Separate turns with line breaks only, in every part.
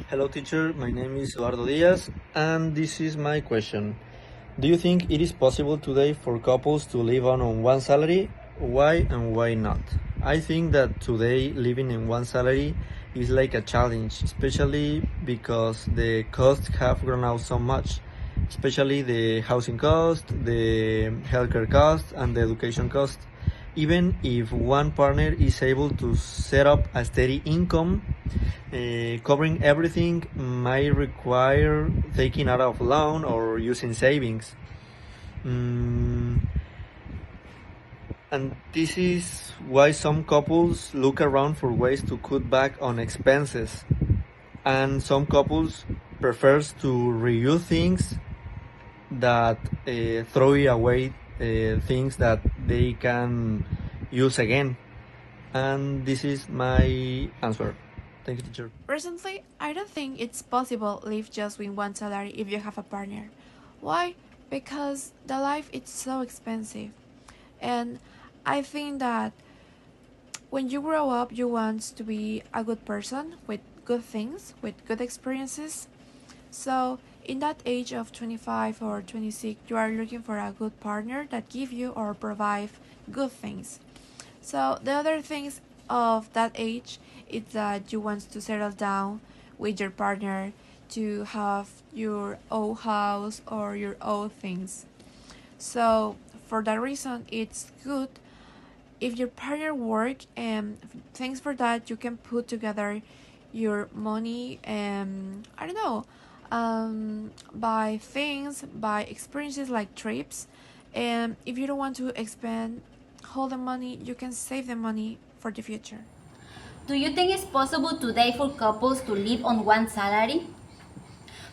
Hello, teacher. My name is Eduardo Diaz, and this is my question. Do you think it is possible today for couples to live on one salary? Why and why not? I think that today living in one salary is like a challenge, especially because the costs have grown out so much, especially the housing cost, the healthcare cost, and the education cost. Even if one partner is able to set up a steady income, covering everything might require taking out of loan or using savings. Mm, and this is why some couples look around for ways to cut back on expenses. And some couples prefers to reuse things that throw away things that they can use again. And this is my answer. Thank you, teacher.
Recently, I don't think it's possible live just with one salary if you have a partner. Why? Because the life is so expensive. And I think that when you grow up, you want to be a good person with good things, with good experiences. So, in that age of 25 or 26, you are looking for a good partner that give you or provide good things. So the other things of that age is that you want to settle down with your partner to have your own house or your own things. So for that reason, it's good if your partner work, and thanks for that you can put together your money and I don't know, buy things, buy experiences like trips. And if you don't want to expend all the money, you can save the money for the future.
Do you think it's possible today for couples to live on one salary?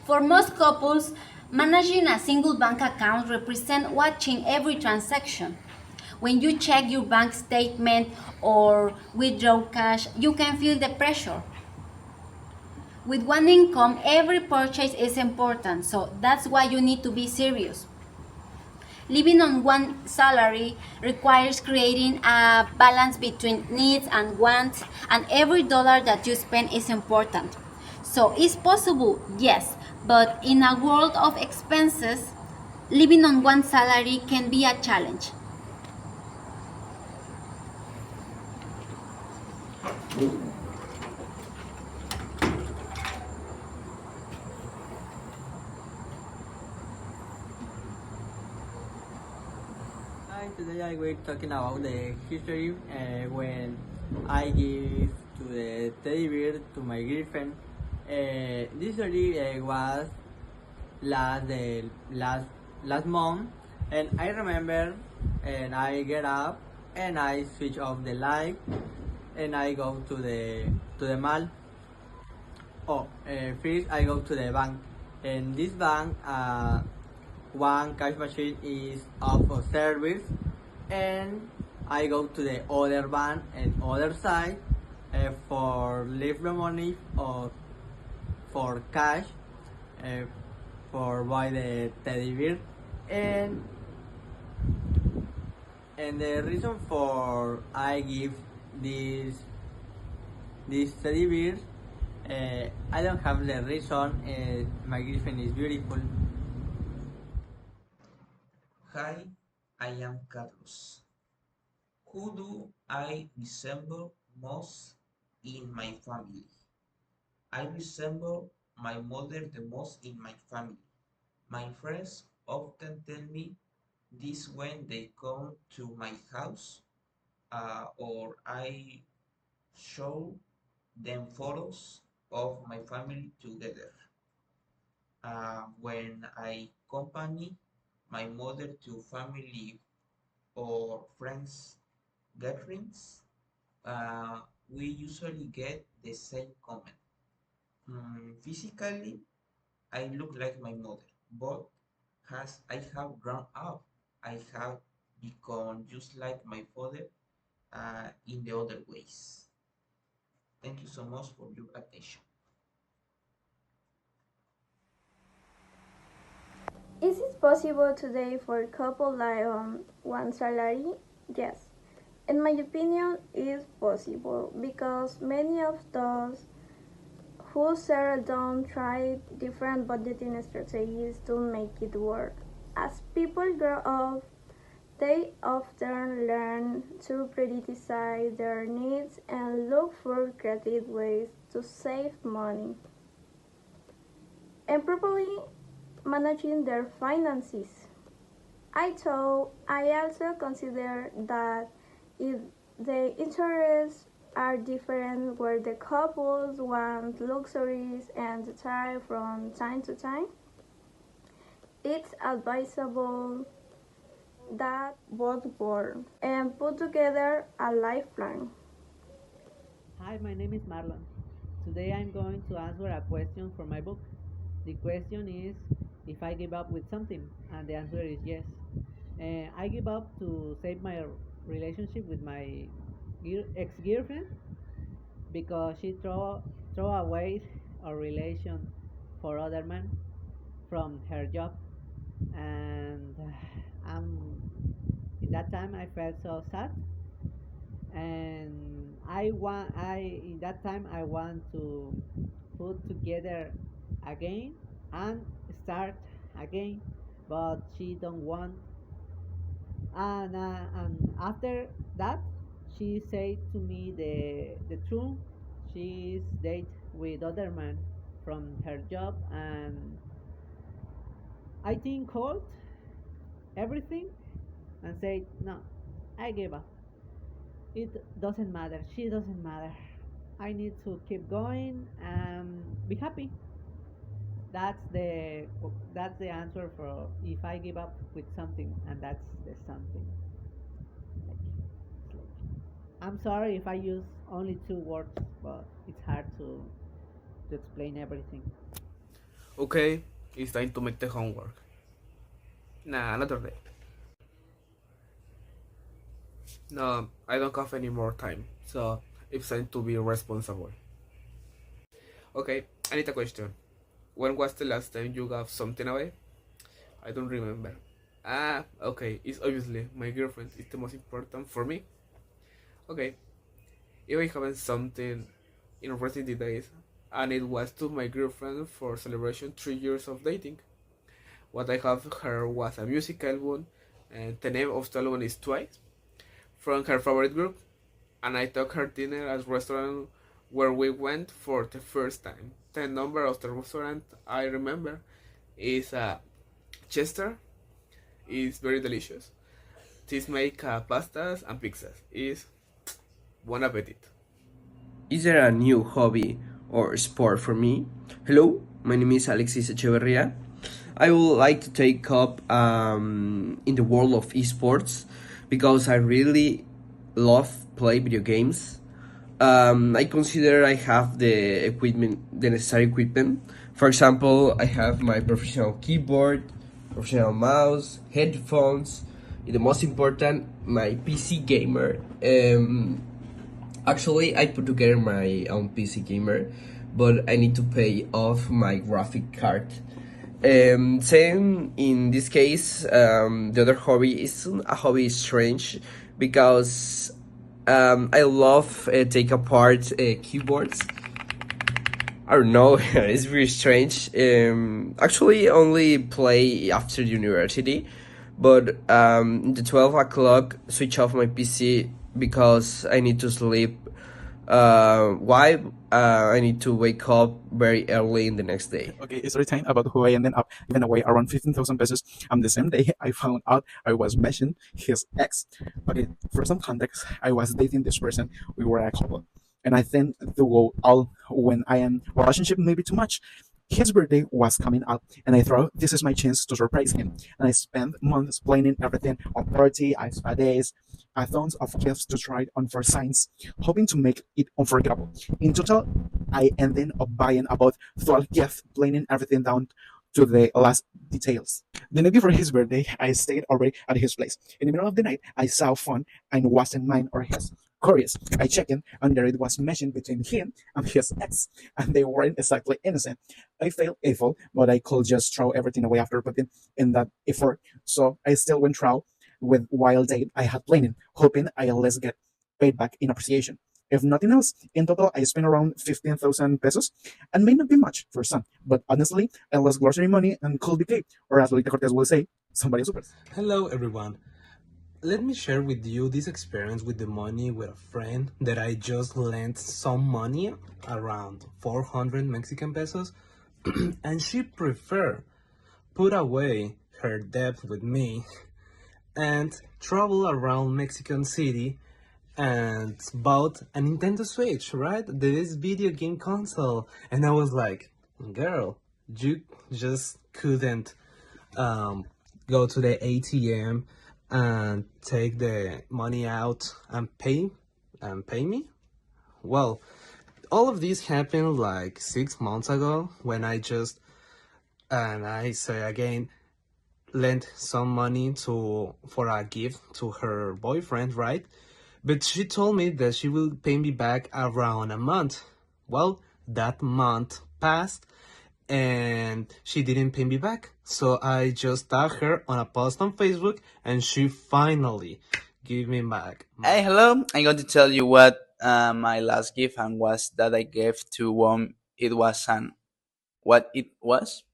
For most couples, managing a single bank account represents watching every transaction. When you check your bank statement or withdraw cash, you can feel the pressure. With one income, every purchase is important, so that's why you need to be serious. Living on one salary requires creating a balance between needs and wants, and every dollar that you spend is important. So, it's possible, yes, but in a world of expenses, living on one salary can be a challenge.
Hi, today I will talking about the history when I give to the teddy bear to my girlfriend. This story was last month, and I remember, and I get up and I switch off the light, and I go to the mall. First I go to the bank, and this bank, one cash machine is out of service, and I go to the other bank and other side for leave the money or for cash uh, for buy the teddy bear, and the reason for I give this teddy bear, I don't have the reason. My girlfriend is beautiful.
Hi, I am Carlos. Who do I resemble most in my family? I resemble my mother the most in my family. My friends often tell me this when they come to my house, or I show them photos of my family together. When I accompany my mother to family or friends gatherings, we usually get the same comment. Physically, I look like my mother, but as I have grown up, I have become just like my father in the other ways. Thank you so much for your attention.
Is it possible today for a couple live on one salary? Yes. In my opinion, it is possible because many of those who settle down try different budgeting strategies to make it work. As people grow up, they often learn to prioritize their needs and look for creative ways to save money and properly managing their finances. I also consider that if the interests are different where the couples want luxuries and retire from time to time, it's advisable that both work and put together a life plan.
Hi, my name is Marlon. Today I'm going to answer a question from my book. The question is if I give up with something, and the answer is yes. I give up to save my relationship with my ex girlfriend because she throw away our relation for other man from her job, and in that time I felt so sad, and I in that time I want to put together again and start again, but she don't want, and after that she said to me the truth. She's date with other man from her job, and I think called everything and said no, I give up. It doesn't matter, she doesn't matter. I need to keep going and be happy. that's the that's the answer for if I give up with something, and that's the something. Like, I'm sorry if I use only two words, but it's hard to explain everything.
Okay, it's time to make the homework. Nah, another day. No, I don't have any more time, so it's time to be responsible. Okay, I need a question. When was the last time you gave something away? I don't remember. Ah, okay, it's obviously my girlfriend is the most important for me. Okay, if I haven't something in recent days, and it was to my girlfriend for celebration 3 years of dating. What I have her was a music album, and the name of the album is Twice, from her favorite group, and I took her dinner at a restaurant where we went for the first time. The number of the restaurant I remember is Chester. It's very delicious. This make pastas and pizzas. Is bon appetit.
Is there a new hobby or sport for me? Hello, my name is Alexis Echeverria. I would like to take up in the world of esports because I really love play video games. I consider I have the necessary equipment. For example, I have my professional keyboard, professional mouse, headphones, and the most important, my PC gamer. Actually, I put together my own PC gamer, but I need to pay off my graphic card. Same in this case, the other hobby is a hobby strange because I love take apart keyboards. I don't know, it's very strange. Actually, only play after university, but the 12 o'clock switch off my PC because I need to sleep. Why? I need to wake up very early in the next day.
Okay, story time about who I ended up giving away around 15,000 pesos. The same day I found out I was mentioned his ex. Okay, for some context, I was dating this person. We were a couple, and I think to go all when I am relationship maybe too much. His birthday was coming up, and I thought this is my chance to surprise him. And I spent months planning everything on party, spa days, tons of gifts to try on for signs, hoping to make it unforgettable. In total, I ended up buying about 12 gifts, planning everything down to the last details. The night before his birthday, I stayed over at his place. In the middle of the night, I saw a phone and it wasn't mine or his. Curious, I checked in, and there it was mentioned between him and his ex, and they weren't exactly innocent. I felt awful, but I could just throw everything away after putting in that effort. So I still went through with wild date I had planning, hoping I'll less get paid back in appreciation. If nothing else, in total, I spent around 15,000 pesos, and may not be much for some, but honestly, I lost grocery money and could be paid, or as Lolita Cortez will say, somebody super.
Hello everyone. Let me share with you this experience with the money with a friend that I just lent some money, around 400 Mexican pesos, and she prefer put away her debt with me and travel around Mexican City and bought a Nintendo Switch, right? This video game console. And I was like, girl, you just couldn't um, go to the ATM and take the money out and pay me? Well, all of this happened like 6 months ago when I just, and I say again, lent some money to for a gift to her boyfriend, right? But she told me that she will pay me back around a month. Well, that month passed and she didn't pay me back. So I just tagged her on a post on Facebook and she finally gave me back.
Hey, hello. I'm going to tell you what my last gift and was that I gave to it was and what it was.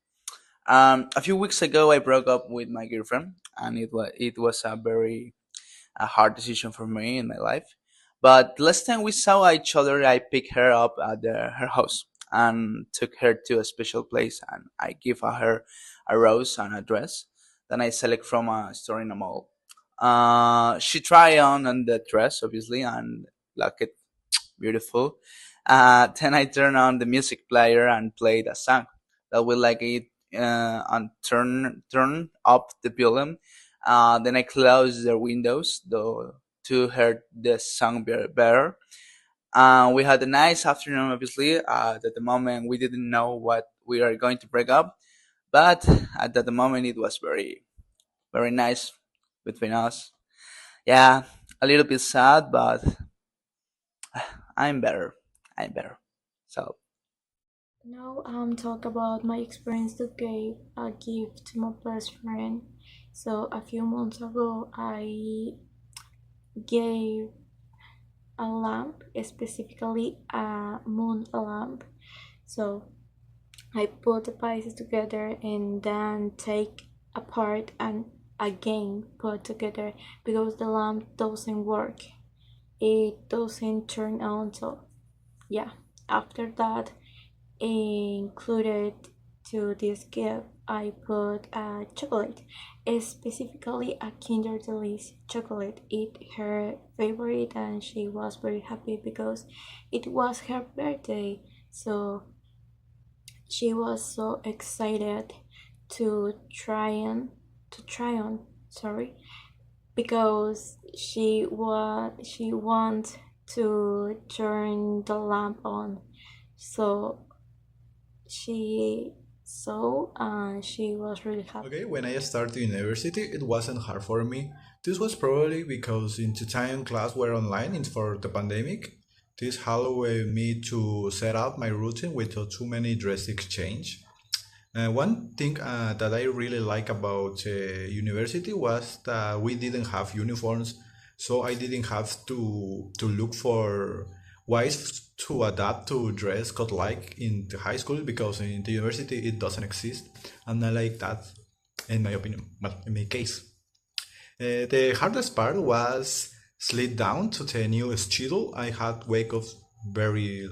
A few weeks ago, I broke up with my girlfriend, and it was a hard decision for me in my life. But last time we saw each other, I picked her up at her house and took her to a special place, and I give her a rose and a dress. Then I select from a store in a mall. She tried on the dress, obviously, and like it beautiful. Then I turn on the music player and play the song. That will like it and turn up the volume. Then I close the windows though to hear the song better. We had a nice afternoon, obviously. At the moment, we didn't know what we are going to break up, but at that moment, it was very, very nice between us. Yeah, a little bit sad, but I'm better. I'm better. So
Now talk about my experience to give a gift to my best friend. So a few months ago, I gave a lamp, specifically a moon lamp. So I put the pieces together and then take apart and again put together because the lamp doesn't work. It doesn't turn on. So yeah, after that, included to this gift, I put a chocolate, specifically a Kinder Delice chocolate. It her favorite, and she was very happy because it was her birthday. So she was so excited to try on. Sorry, because she want to turn the lamp on. So she saw and she was really happy.
Okay, when I started university, it wasn't hard for me. This was probably because in the time class were online and for the pandemic. This allowed me to set up my routine without too many drastic change. One thing that I really like about university was that we didn't have uniforms, so I didn't have to look for ways to adapt to dress code like in the high school because in the university it doesn't exist, and I like that, in my opinion. Well, in my case. The hardest part was slid down to the new schedule. I had wake up very,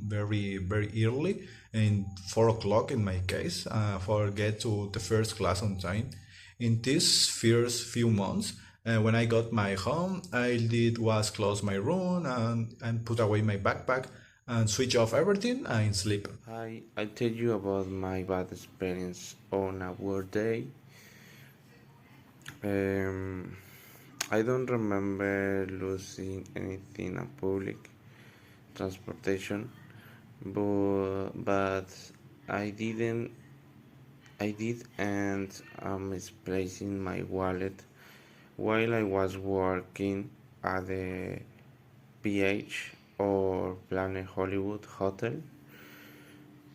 very early, in 4 o'clock in my case, for get to the first class on time. In these first few months, when I got my home, I did was close my room and put away my backpack and switch off everything and sleep.
I tell you about my bad experience on a work day. Um, I don't remember losing anything in public transportation, but I didn't. I did and misplacing my wallet while I was working at the PH or Planet Hollywood Hotel.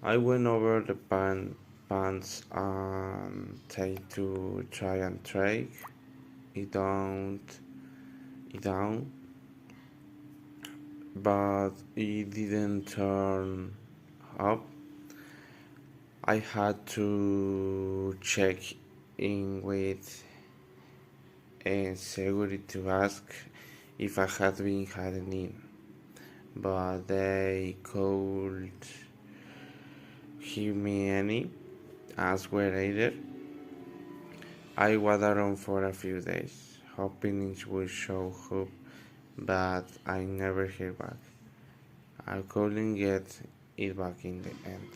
I went over the pants and tried to try and trade it down, it down, but it didn't turn up. I had to check in with security to ask if I had been hiding in, but they could give me any answer either. I was around for a few days, hoping it would show up, but I never heard back. I couldn't get it back in the end.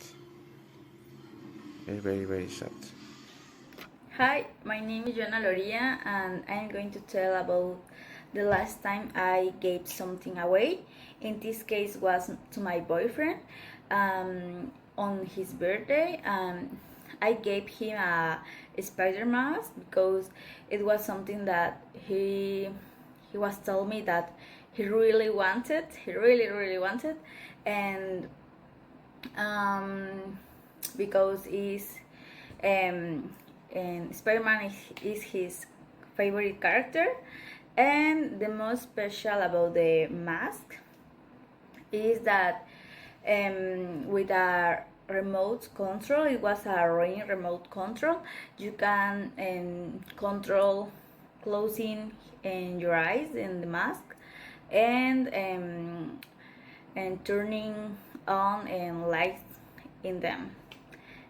It's very, very sad.
Hi, my name is Joana Loria, and I'm going to tell about the last time I gave something away. In this case, was to my boyfriend on his birthday. I gave him a spider mask because it was something that he was telling me that he really wanted. He really wanted, and because um, Spider-Man is his favorite character, and the most special about the mask is that with a remote control, it was a ring remote control, you can control closing your eyes in the mask and turning on lights in them,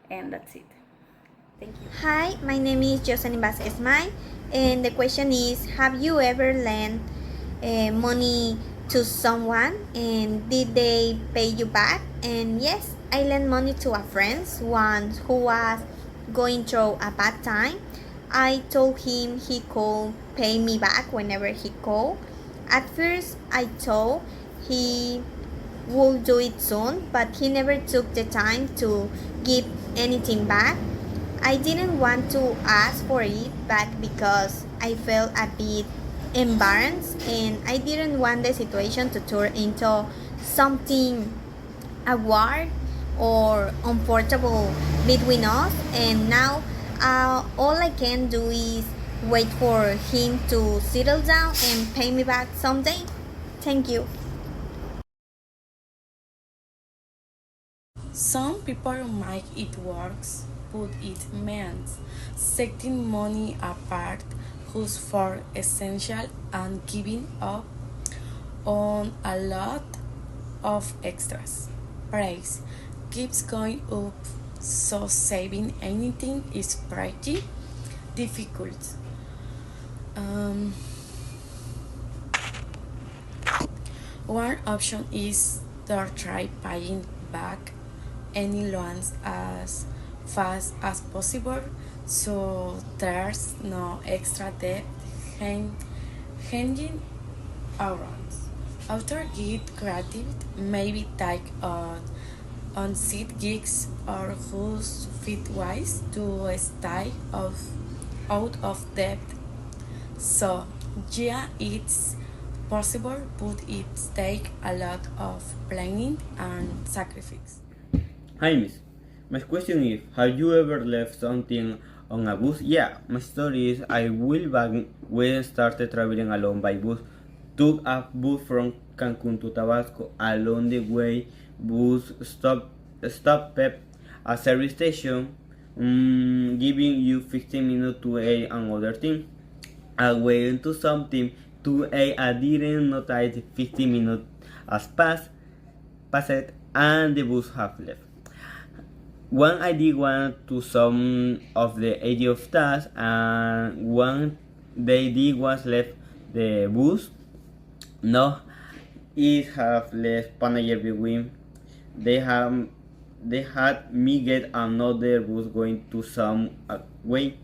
and that's it. Thank you.
Hi, my name is Jocelyn Vasquez May, and the question is: have you ever lent money to someone, and did they pay you back? And yes, I lent money to a friend once who was going through a bad time. I told him he could pay me back whenever he called. At first, I thought he would do it soon, but he never took the time to give anything back. I didn't want to ask for it back because I felt a bit embarrassed and I didn't want the situation to turn into something awkward or uncomfortable between us. And now all I can do is wait for him to settle down and pay me back someday. Thank you.
Some people make it works, but it means setting money apart who's for essential and giving up on a lot of extras. Price keeps going up, so saving anything is pretty difficult. Um, One option is to try paying back any loans as fast as possible so there's no extra debt hanging around. After get creative, maybe take on seat gigs or whose fit wise to stay out of debt. So yeah, it's possible, but it takes a lot of planning and sacrifice.
Hi, Miss. My question is: have you ever left something on a bus? Yeah, my story is I will back when I started traveling alone by bus. Took a bus from Cancun to Tabasco. Along the way, bus stopped at a service station, giving you 15 minutes to eat another thing. I went to something to eat. I didn't notice 15 minutes as passed, and the bus have left. One I did one to some of the age of tasks, and one they did was left the bus. No, it have left Panager between. They have they had me get another bus going to some way,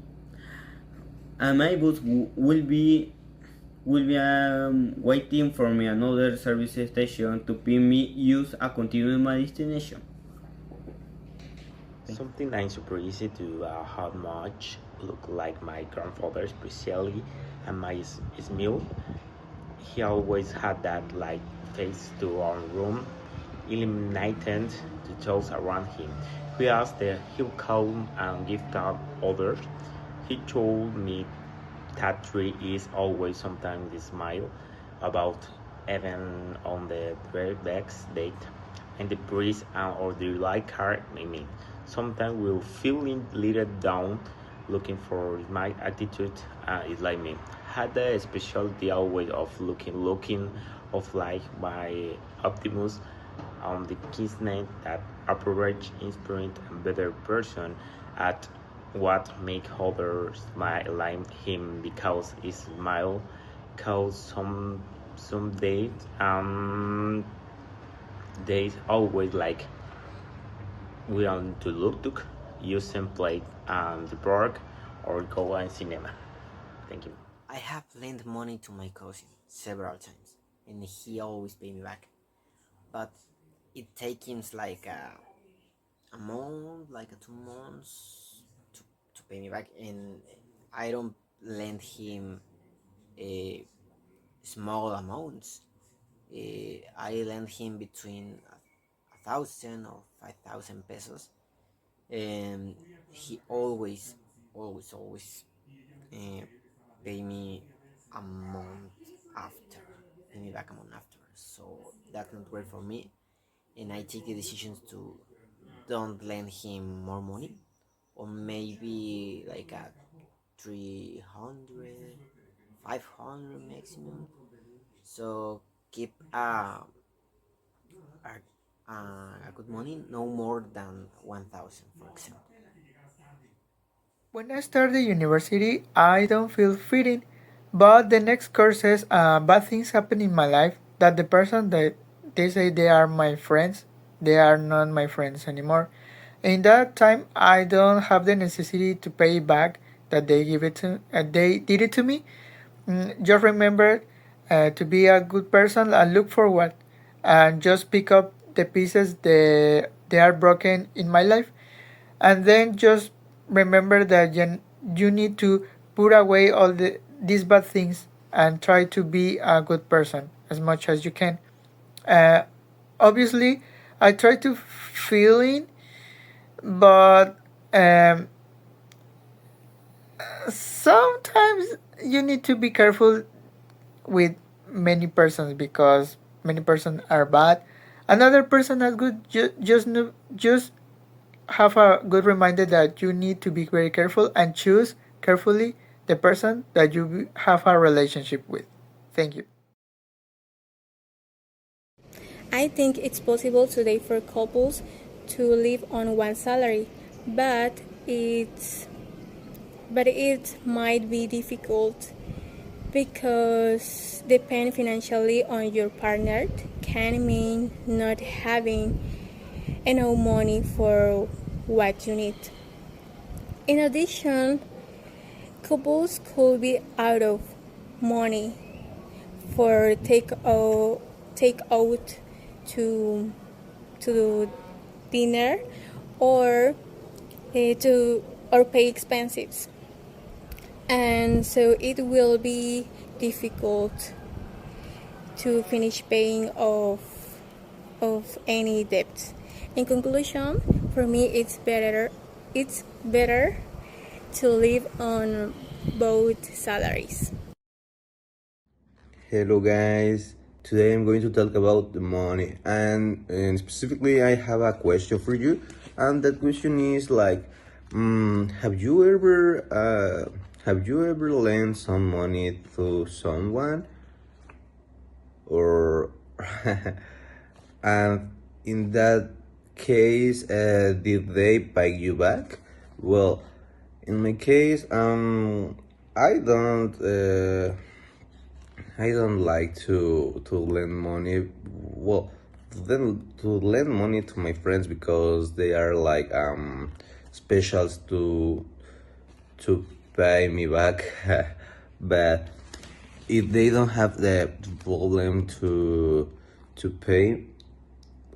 and my bus will be waiting for me another service station to pick me use a continue my destination.
Something I'm super easy to how much look like my grandfather, especially and my Smil. He always had that like face to our room, eliminating the thoughts around him. We asked that he'll come and give God others. He told me that tree is always sometimes the smile about even on the very next date. And the price or the like card, I mean, sometimes we'll feeling little down, looking for my attitude. Is like me. Had a specialty always of looking of like my optimus on the kismet that average inspired and better person at what make others smile like him because his smile cause some days always like we want to look use and play the park or go and cinema. Thank you.
I have lent money to my cousin several times, and he always pay me back. But it takes him like a month, like 2 months to pay me back, and I don't lend him small amounts. I lend him between 1,000 or 5,000 pesos, and he always uh, pay me a month after, pay me back a month after. So that's not great for me, and I take the decisions to don't lend him more money, or maybe like a 300, 500 maximum. So keep a good money, no more than 1,000, for example.
When I started university, I don't feel fitting, but the next courses, bad things happen in my life that the person that they say they are my friends, they are not my friends anymore. In that time, I don't have the necessity to pay back that they did it to me. Just remember to be a good person and look forward, and just pick up the pieces they are broken in my life, and then just remember that you need to put away all these bad things and try to be a good person as much as you can. Uh, Obviously, I try to feel in, but sometimes you need to be careful with many persons because many persons are bad. Another person is good. Just have a good reminder that you need to be very careful and choose carefully the person that you have a relationship with. Thank you.
I think it's possible today for couples to live on one salary, but it might be difficult because depend financially on your partner can mean not having enough money for what you need. In addition, couples could be out of money for take out to to dinner or to or pay expenses, and so it will be difficult to finish paying of any debt. In conclusion, for me it's better to live on both salaries.
Hello guys, today I'm going to talk about the money and specifically I have a question for you, and that question is like, have you ever lent some money to someone, or and in that case did they pay you back? Well, in my case, I don't I don't like to lend money. Well, to lend money to my friends because they are like specials to pay me back. But if they don't have the problem to pay,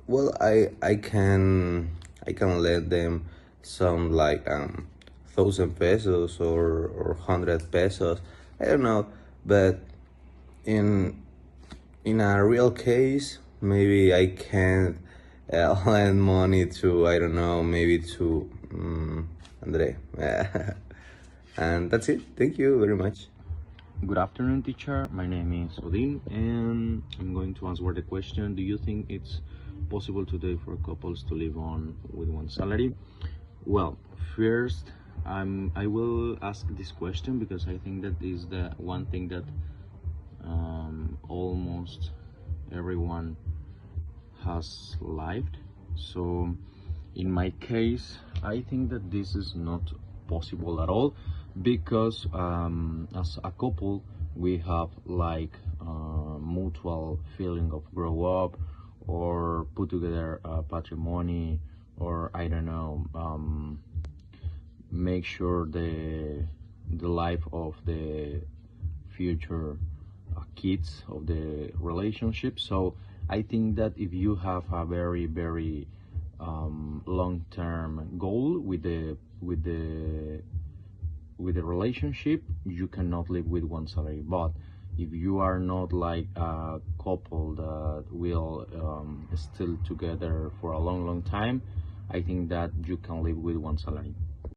well, I can lend them some like 1,000 pesos or 100 pesos. I don't know, but in a real case, maybe I can't lend money to, I don't know, maybe to Andre. And that's it. Thank you very much.
Good afternoon, teacher. My name is Odin, and I'm going to answer the question: do you think it's possible today for couples to live on with one salary? Well, first, I will ask this question because I think that is the one thing that almost everyone has lived. So, in my case, I think that this is not possible at all because as a couple, we have like mutual feeling of grow up or put together patrimony, or I don't know, make sure the life of the future kids of the relationship. So I think that if you have a very long-term goal with the relationship, you cannot live with one salary. But if you are not like a couple that will still together for a long time, I think that you can live with one salary.